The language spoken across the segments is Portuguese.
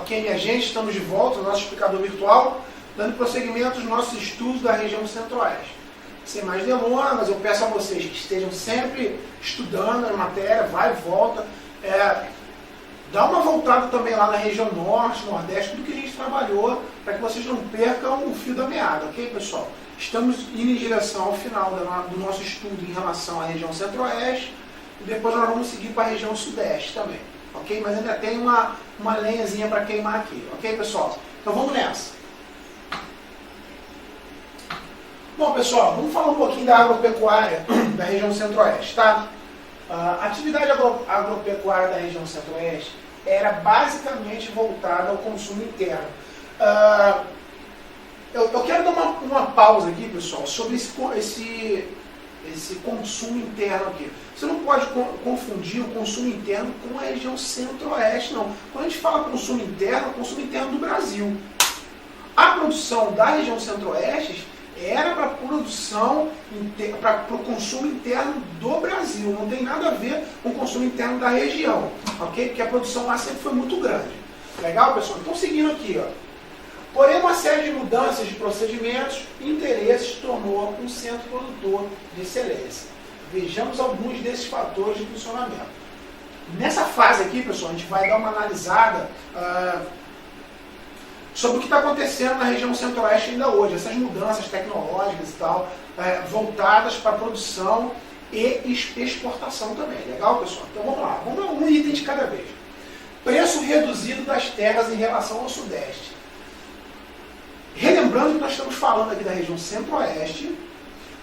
Ok, minha gente, estamos de volta no nosso explicador virtual, dando prosseguimento aos nossos estudos da região centro-oeste. Sem mais delongas, eu peço a vocês que estejam sempre estudando a matéria, vai e volta. Dá uma voltada também lá na região norte, nordeste, tudo que a gente trabalhou, para que vocês não percam o fio da meada, ok, pessoal? Estamos indo em direção ao final do nosso estudo em relação à região centro-oeste, e depois nós vamos seguir para a região sudeste também, ok? Mas ainda tem uma lenhazinha para queimar aqui, ok, pessoal? Então vamos nessa. Bom, pessoal, vamos falar um pouquinho da agropecuária da região centro-oeste, tá? A atividade agropecuária da região centro-oeste era basicamente voltada ao consumo interno. Eu quero dar uma pausa aqui, pessoal, sobre esse consumo interno aqui. Você não pode confundir o consumo interno com a região centro-oeste, não. Quando a gente fala consumo interno, é o consumo interno do Brasil. A produção da região centro-oeste era para produção, para o consumo interno do Brasil. Não tem nada a ver com o consumo interno da região, ok? Porque a produção lá sempre foi muito grande. Legal, pessoal? Então, seguindo aqui, ó. Porém, uma série de mudanças de procedimentos e interesses tornou um centro produtor de excelência. Vejamos alguns desses fatores de funcionamento. Nessa fase aqui, pessoal, a gente vai dar uma analisada sobre o que está acontecendo na região centro-oeste ainda hoje, essas mudanças tecnológicas e tal, voltadas para produção e exportação também. Legal, pessoal? Então vamos lá, vamos dar um item de cada vez. Preço reduzido das terras em relação ao sudeste. Relembrando que nós estamos falando aqui da região centro-oeste,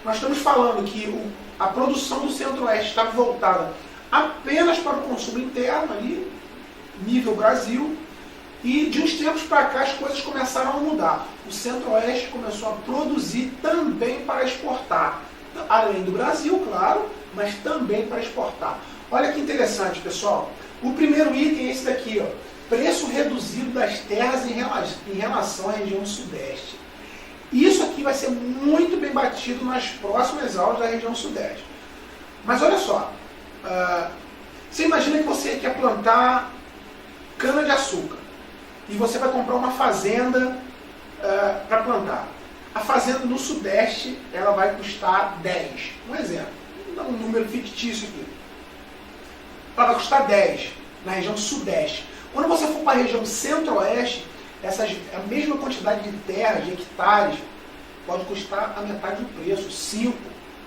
nós estamos falando que a produção do centro-oeste estava voltada apenas para o consumo interno, ali, nível Brasil, e de uns tempos para cá as coisas começaram a mudar. O centro-oeste começou a produzir também para exportar, além do Brasil, claro, mas também para exportar. Olha que interessante, pessoal. O primeiro item é esse daqui, ó. Preço reduzido das terras em relação à região sudeste. Isso aqui vai ser muito bem batido nas próximas aulas da região sudeste. Mas olha só, você imagina que você quer plantar cana-de-açúcar e você vai comprar uma fazenda para plantar. A fazenda no sudeste ela vai custar 10. Um exemplo, vou dar um número fictício aqui. Ela vai custar 10 na região sudeste. Quando você for para a região centro-oeste, a mesma quantidade de terras, de hectares, pode custar a metade do preço, 5,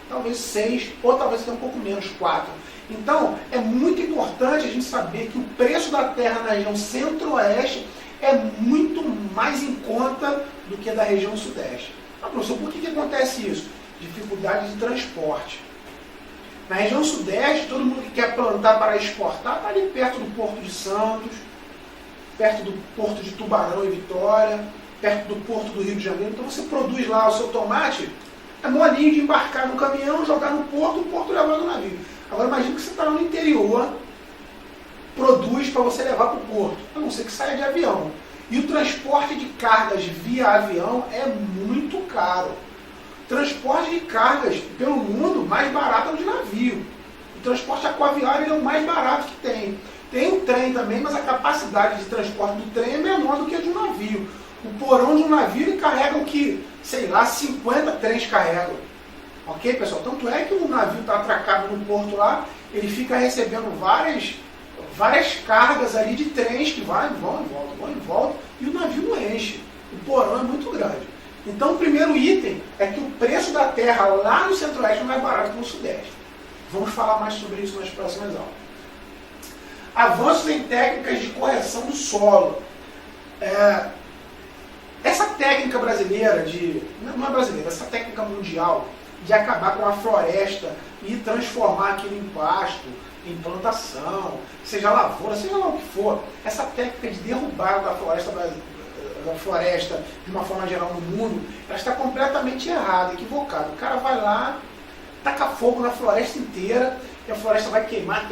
talvez 6, ou talvez até um pouco menos, 4. Então, é muito importante a gente saber que o preço da terra na região centro-oeste é muito mais em conta do que da região sudeste. Ah, professor, por que acontece isso? Dificuldade de transporte. Na região sudeste, todo mundo que quer plantar para exportar está ali perto do Porto de Santos, perto do Porto de Tubarão e Vitória, perto do Porto do Rio de Janeiro. Então você produz lá o seu tomate, é molinho de embarcar no caminhão, jogar no porto, o porto levar no navio. Agora imagina que você está no interior, produz para você levar para o porto, a não ser que saia de avião. E o transporte de cargas via avião é muito caro. Transporte de cargas pelo mundo, mais barato é o de navio. O transporte aquaviário é o mais barato que tem. Tem o trem também, mas a capacidade de transporte do trem é menor do que a de um navio. O porão de um navio ele carrega o que, sei lá, 50 trens carregam. Ok, pessoal? Tanto é que o navio está atracado no porto lá, ele fica recebendo várias cargas ali de trens que vão e voltam, e o navio não enche. O porão é muito grande. Então, o primeiro item é que o preço da terra lá no centro-oeste é mais barato que no sudeste. Vamos falar mais sobre isso nas próximas aulas. Avanços em técnicas de correção do solo. Essa técnica brasileira, não é brasileira, essa técnica mundial de acabar com a floresta e transformar aquilo em pasto, em plantação, seja lavoura, seja lá o que for, essa técnica de derrubar da floresta de uma forma geral no mundo, ela está completamente errada, equivocada. O cara vai lá, taca fogo na floresta inteira, e a floresta vai queimar.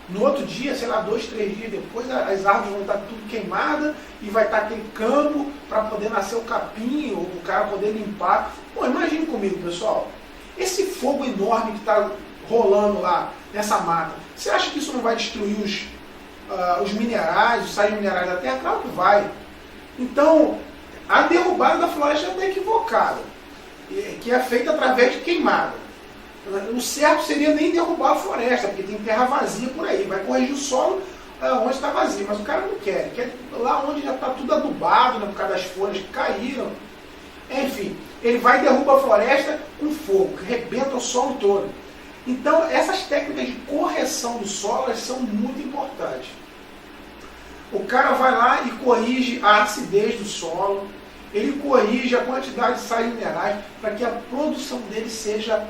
No outro dia, sei lá, 2, 3 dias depois, as árvores vão estar tudo queimadas e vai estar aquele campo para poder nascer o capim, ou o cara poder limpar. Pô, imagine comigo, pessoal, esse fogo enorme que está rolando lá nessa mata, você acha que isso não vai destruir os minerais, os sais minerais da terra? Claro que vai. Então, a derrubada da floresta está equivocada, que é feita através de queimada. O certo seria nem derrubar a floresta, porque tem terra vazia por aí, vai corrigir o solo onde está vazio, mas o cara não quer, quer lá onde já está tudo adubado, né, por causa das folhas que caíram. Enfim, ele vai e derruba a floresta com fogo, que arrebenta o solo todo. Então, essas técnicas de correção do solo, elas são muito importantes. O cara vai lá e corrige a acidez do solo, ele corrige a quantidade de sais minerais para que a produção dele seja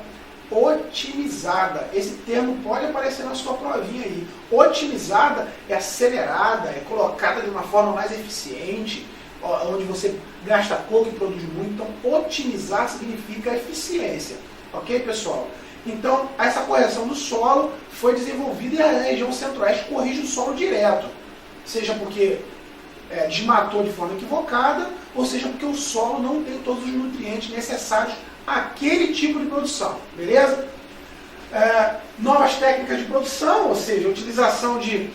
otimizada. Esse termo pode aparecer na sua provinha aí. Otimizada é acelerada, é colocada de uma forma mais eficiente, onde você gasta pouco e produz muito. Então, otimizar significa eficiência. Ok, pessoal? Então, essa correção do solo foi desenvolvida e a região centro-oeste corrige o solo direto. Seja porque desmatou de forma equivocada, ou seja porque o solo não tem todos os nutrientes necessários àquele tipo de produção. Beleza? Novas técnicas de produção, ou seja, utilização de...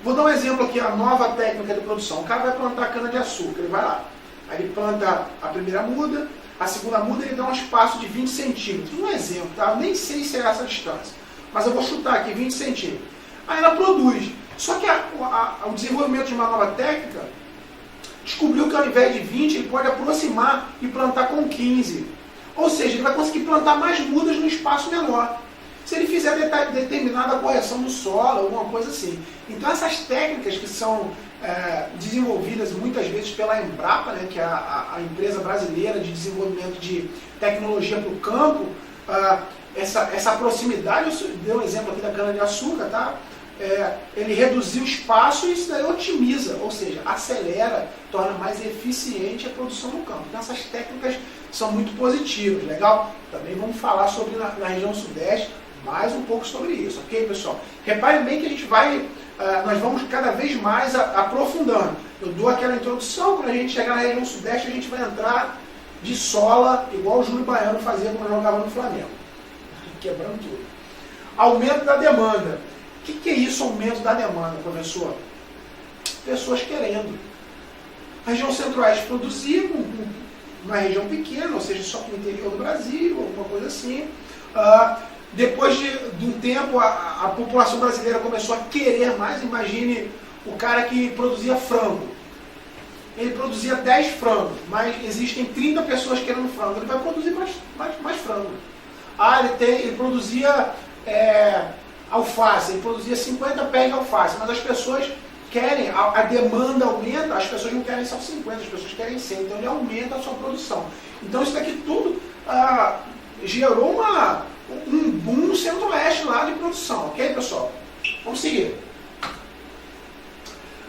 vou dar um exemplo aqui, a nova técnica de produção. O cara vai plantar cana-de-açúcar, ele vai lá. Aí ele planta a primeira muda, a segunda muda ele dá um espaço de 20 centímetros. Um exemplo, tá? Eu nem sei se é essa a distância, mas eu vou chutar aqui, 20 centímetros. Aí ela produz. Só que o desenvolvimento de uma nova técnica descobriu que ao invés de 20, ele pode aproximar e plantar com 15. Ou seja, ele vai conseguir plantar mais mudas no espaço menor. Se ele fizer determinada correção no solo, alguma coisa assim. Então essas técnicas que são desenvolvidas muitas vezes pela Embrapa, né, que é a empresa brasileira de desenvolvimento de tecnologia para o campo, essa proximidade, eu dei um exemplo aqui da cana-de-açúcar, tá? Ele reduziu o espaço e isso daí otimiza, ou seja, acelera, torna mais eficiente a produção no campo. Então essas técnicas são muito positivas, legal? Também vamos falar sobre na região sudeste, mais um pouco sobre isso, ok, pessoal? Reparem bem que a gente nós vamos cada vez mais aprofundando. Eu dou aquela introdução, quando a gente chegar na região sudeste, a gente vai entrar de sola, igual o Júlio Baiano fazia quando jogava no Flamengo, quebrando tudo. Aumento da demanda. O que é isso, aumento da demanda, professor? Pessoas querendo. A região centro-oeste produzia uma região pequena, ou seja, só para o interior do Brasil, alguma coisa assim. Depois de um tempo, a população brasileira começou a querer mais. Imagine o cara que produzia frango. Ele produzia 10 frangos, mas existem 30 pessoas querendo frango. Ele vai produzir mais frango. Ele produzia... alface, ele produzia 50 pés de alface, mas as pessoas querem, a demanda aumenta, as pessoas não querem só 50, as pessoas querem 100, então ele aumenta a sua produção. Então isso daqui tudo gerou um boom no centro-oeste lá de produção, ok, pessoal? Vamos seguir.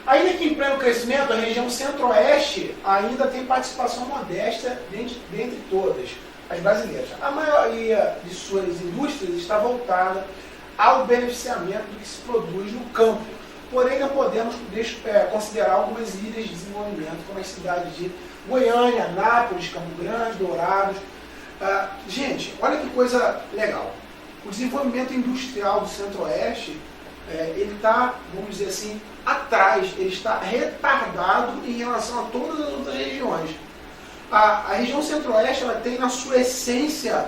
Ainda que em pleno crescimento, a região centro-oeste ainda tem participação modesta dentre todas as brasileiras. A maioria de suas indústrias está voltada ao beneficiamento do que se produz no campo. Porém, não podemos considerar algumas ilhas de desenvolvimento, como as cidades de Goiânia, Anápolis, Campo Grande, Dourados. Gente, olha que coisa legal. O desenvolvimento industrial do Centro-Oeste, ele está, vamos dizer assim, atrás, ele está retardado em relação a todas as outras regiões. A região Centro-Oeste, ela tem na sua essência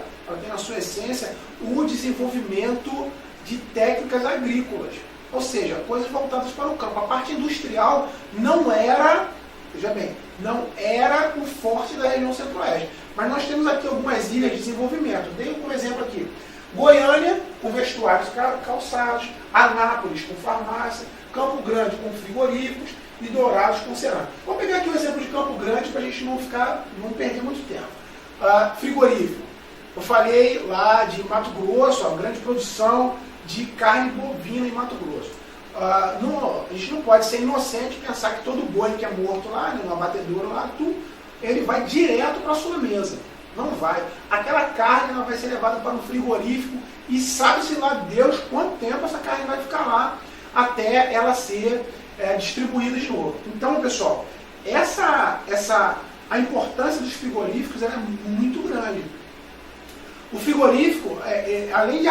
o desenvolvimento de técnicas agrícolas, ou seja, coisas voltadas para o campo. A parte industrial não era, veja bem, não era o forte da região Centro-Oeste. Mas nós temos aqui algumas ilhas de desenvolvimento. Dei um exemplo aqui. Goiânia, com vestuários calçados, Anápolis, com farmácia, Campo Grande, com frigoríficos e Dourados, com cerâmica. Vou pegar aqui o exemplo de Campo Grande para a gente não perder muito tempo. Frigorífico. Eu falei lá de Mato Grosso, a grande produção de carne bovina em Mato Grosso. A gente não pode ser inocente e pensar que todo boi que é morto lá, no abatedouro lá, ele vai direto para a sua mesa. Não vai. Aquela carne ela vai ser levada para um frigorífico e sabe-se lá Deus quanto tempo essa carne vai ficar lá até ela ser distribuída de novo. Então, pessoal, a importância dos frigoríficos é muito grande. O frigorífico, além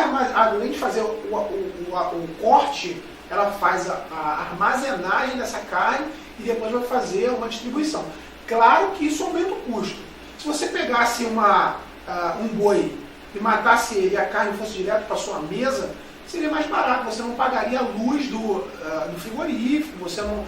de fazer o corte ela faz a armazenagem dessa carne e depois vai fazer uma distribuição. Claro que isso aumenta o custo. Se você pegasse um boi e matasse ele e a carne fosse direto para a sua mesa, seria mais barato, você não pagaria a luz do frigorífico, você não,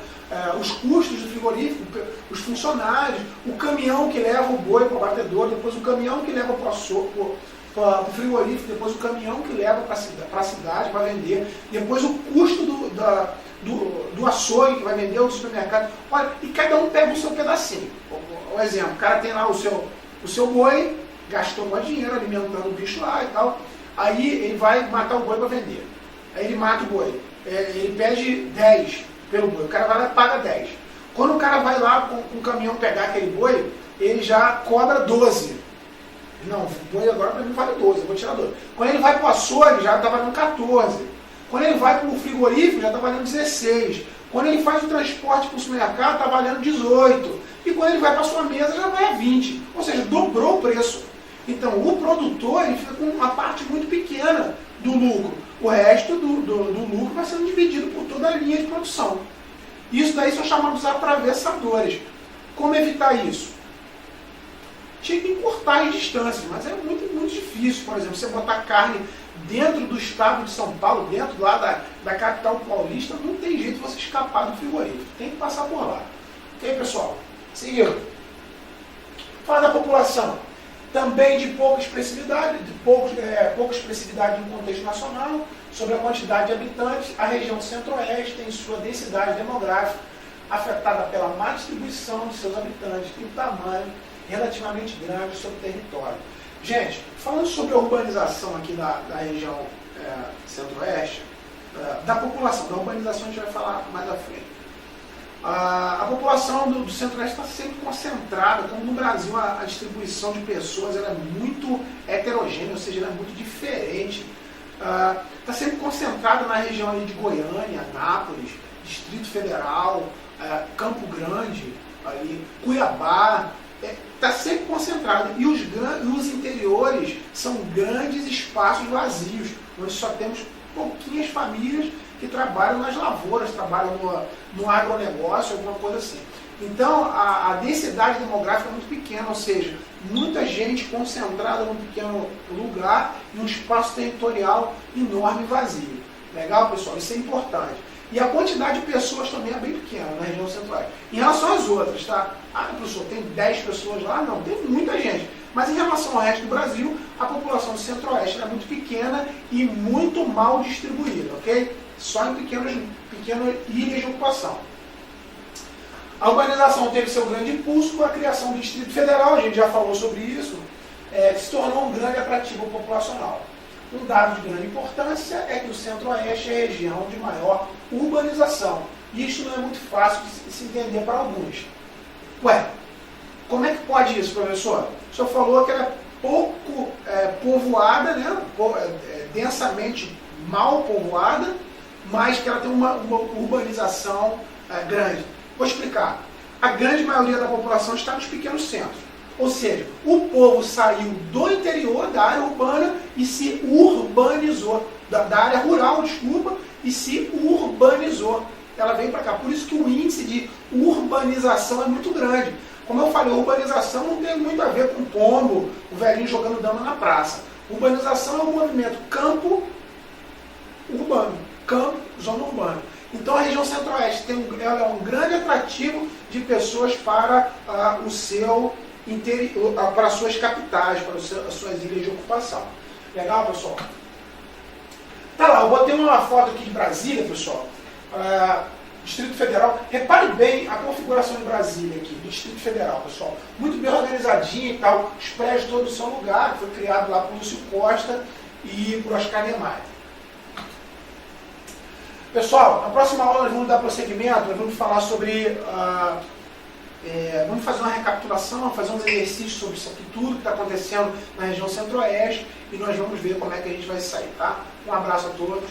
os custos do frigorífico, os funcionários, o caminhão que leva o boi para o abatedor, depois o caminhão que leva para o frigorífico, depois o caminhão que leva para a cidade para vender, depois o custo do açougue que vai vender, o supermercado. Olha, e cada um pega o seu pedacinho. Um exemplo, o cara tem lá o seu boi, gastou mais dinheiro alimentando o bicho lá e tal, aí ele vai matar o boi para vender. Aí ele mata o boi, ele pede 10 pelo boi, o cara vai lá e paga 10. Quando o cara vai lá com o caminhão pegar aquele boi, ele já cobra 12. Não, o boi agora para mim vale 12, eu vou tirar 12. Quando ele vai para o açougue, já está valendo 14. Quando ele vai para o frigorífico, já está valendo 16. Quando ele faz o transporte para o supermercado, está valendo 18. E quando ele vai para a sua mesa, já vai a 20. Ou seja, dobrou o preço. Então, o produtor ele fica com uma parte muito pequena do lucro. O resto do lucro vai sendo dividido por toda a linha de produção. Isso daí são chamados atravessadores. Como evitar isso? Tinha que encurtar as distâncias, mas é muito, muito difícil. Por exemplo, você botar carne dentro do estado de São Paulo, dentro lá da capital paulista, não tem jeito de você escapar do frigorífico. Tem que passar por lá. Ok, pessoal? Seguindo. Fala da população. Também de pouca expressividade, pouca expressividade no contexto nacional. Sobre a quantidade de habitantes, a região centro-oeste tem sua densidade demográfica afetada pela má distribuição de seus habitantes e o tamanho relativamente grande sobre o território. Gente, falando sobre a urbanização aqui da região centro-oeste, da população, da urbanização a gente vai falar mais à frente. A população do centro-oeste está sempre concentrada, como no Brasil a distribuição de pessoas ela é muito heterogênea, ou seja, ela é muito diferente. Está sempre concentrada na região ali de Goiânia, Anápolis, Distrito Federal, Campo Grande, ali, Cuiabá. Está sempre concentrado. E os interiores são grandes espaços vazios, onde só temos pouquinhas famílias que trabalham nas lavouras, trabalham no agronegócio, alguma coisa assim. Então, a densidade demográfica é muito pequena, ou seja, muita gente concentrada num pequeno lugar, em um espaço territorial enorme e vazio. Legal, pessoal? Isso é importante. E a quantidade de pessoas também é bem pequena na região centro-oeste. Em relação às outras, tá? Professor, tem 10 pessoas lá? Não, tem muita gente. Mas em relação ao resto do Brasil, a população do centro-oeste é muito pequena e muito mal distribuída, ok? Só em pequenas ilhas de ocupação. A urbanização teve seu grande impulso com a criação do Distrito Federal, a gente já falou sobre isso, que se tornou um grande atrativo populacional. Um dado de grande importância é que o centro-oeste é a região de maior urbanização. E isso não é muito fácil de se entender para alguns. Ué, como é que pode isso, professor? O senhor falou que ela é pouco povoada, né? Densamente mal povoada, mas que ela tem uma urbanização grande. Vou explicar. A grande maioria da população está nos pequenos centros. Ou seja, o povo saiu do interior, da área urbana, e se urbanizou. Da área rural, desculpa, e se urbanizou. Ela veio para cá. Por isso que o índice de urbanização é muito grande. Como eu falei, a urbanização não tem muito a ver com pombo, o velhinho jogando dama na praça. Urbanização é um movimento campo urbano, campo, zona urbana. Então a região centro-oeste ela é um grande atrativo de pessoas para o seu interior, para as suas capitais, para as suas ilhas de ocupação. Legal, pessoal? Tá lá, eu botei uma foto aqui de Brasília, pessoal. Distrito Federal. Repare bem a configuração de Brasília aqui, do Distrito Federal, pessoal. Muito bem organizadinho e tal. Os prédios todos no seu lugar, que foi criado lá por Lúcio Costa e por Oscar Niemeyer. Pessoal, na próxima aula nós vamos dar prosseguimento, nós vamos falar sobre... vamos fazer uma recapitulação, fazer uns exercícios sobre isso aqui, tudo que está acontecendo na região centro-oeste, e nós vamos ver como é que a gente vai sair, tá? Um abraço a todos.